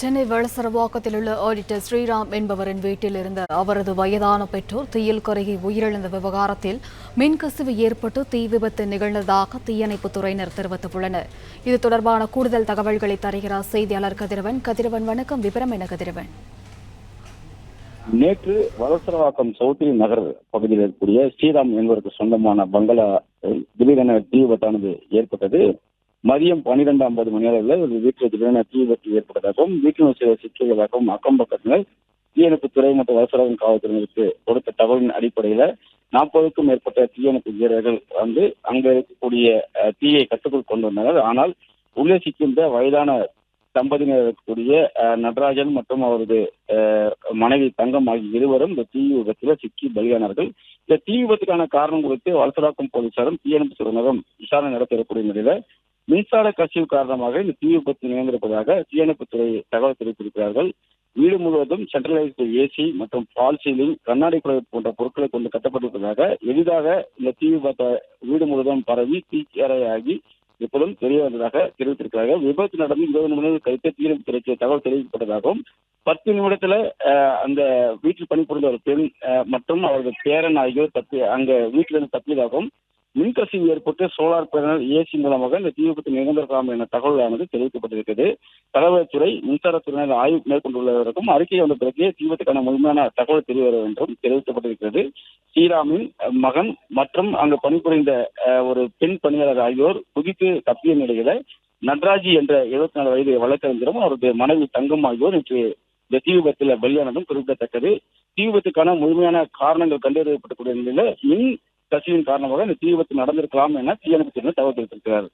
சென்னை வளசரவாக்கத்தில் உள்ள ஆடிட்டர் ஸ்ரீராம் என்பவரின் வீட்டில் இருந்த அவரது வயதான பெற்றோர் தீயில் கருகி உயிரிழந்த விவகாரத்தில் மின்கசிவு ஏற்பட்டு தீ விபத்து நிகழ்ந்ததாக தீயணைப்புத் துறையினர் தெரிவித்துள்ளனர். இது தொடர்பான கூடுதல் தகவல்களை தருகிறார் செய்தியாளர் கதிரவன். கதிரவன், வணக்கம். விவரம் என்ன கதிரவன்? நேற்று வளசரவாக்கம் சௌத்ரி நகர் பகுதியில் இருக்கக்கூடிய ஸ்ரீராம் என்பவருக்கு சொந்தமான பங்களா திடீரென தீ விபத்தானது ஏற்பட்டது. மதியம் 12:50 மணி அளவில் ஒரு வீட்டில் திடீரென தீ விபத்து ஏற்பட்டதாகவும் வீட்டில் சில சிக்கியதாகவும் அக்கம் பக்கத்தினர் தீயணைப்புத்துறை மற்றும் வளசரவாக்கம் காவல்துறையினருக்கு கொடுத்த தகவலின் அடிப்படையில் 40க்கும் மேற்பட்ட தீயணைப்பு வீரர்கள் அங்க இருக்கக்கூடிய தீயை கட்டுக்குள் கொண்டு வந்தனர். ஆனால் உள்ளே சிக்கின்ற வயதான தம்பதியினர் இருக்கக்கூடிய நடராஜன் மற்றும் அவரது மனைவி தங்கம் ஆகிய இருவரும் இந்த தீ விபத்தில் சிக்கி பலியானார்கள். இந்த தீ விபத்துக்கான காரணம் குறித்து வளசரவாக்கம் போலீசாரும் தீயணைப்பு துறையினரும் விசாரணை நடத்தக்கூடிய நிலையில மின்சார கசிவு காரணமாக இந்த தீ விபத்து நிகழ்ந்திருப்பதாக தீயணைப்புத்துறை தகவல் தெரிவித்திருக்கிறார்கள். வீடு முழுவதும் சென்ட்ரலைஸ்டு ஏசி மற்றும் பால் சீலிங், கண்ணாடி குழாய் போன்ற பொருட்களை கொண்டு கட்டப்பட்டிருப்பதாக, எளிதாக இந்த தீ விபத்து வீடு முழுவதும் பரவி தீக்கிரையாகி இப்போதும் தெரிய வந்ததாக தெரிவித்திருக்கிறார்கள். விபத்து நடந்து 20 நிமிடங்கள் கழித்து தீயணைப்புத்துறைக்கு தகவல் தெரிவிக்கப்பட்டதாகவும் 10 நிமிடத்துல அந்த வீட்டில் பணிபுரிந்த ஒரு பெண் மற்றும் அவரது பேரன் ஆகியோர் அங்க வீட்டிலிருந்து தப்பியதாகவும், மின்கசிவு ஏற்பட்டு சோலார் பேனல் ஏசி மூலமாக இந்த தீ விபத்து நிகழ்ந்திருக்கலாம் என தகவலானது தெரிவிக்கப்பட்டிருக்கிறது. தகவல்துறை மின்சாரத்துறையினர் ஆய்வு மேற்கொண்டுள்ளவருக்கும் அறிக்கை வந்த பிறகு தீ விபத்துக்கான முழுமையான தகவல் தெரிய வரும் என்றும் தெரிவிக்கப்பட்டிருக்கிறது. ஸ்ரீராமின் மகன் மற்றும் அங்கு பணிபுரிந்த ஒரு பெண் பணியாளர் ஆகியோர் குதித்து தப்பிய நிலையில நடராஜி என்ற 74 வயது வழக்கறிஞரும் அவரது மனைவி தங்கம் ஆகியோர் இன்று இந்த தீ விபத்தில் பலியானதும் குறிப்பிடத்தக்கது. தீ விபத்துக்கான முழுமையான காரணங்கள் கண்டறியப்படக்கூடிய நிலையில மின் கசிவின் காரணமாக இந்த தீ விபத்து நடந்திருக்கலாம் என தீயணைப்புத்துறையினர் தகவல் தெரிவித்திருக்கிறார்.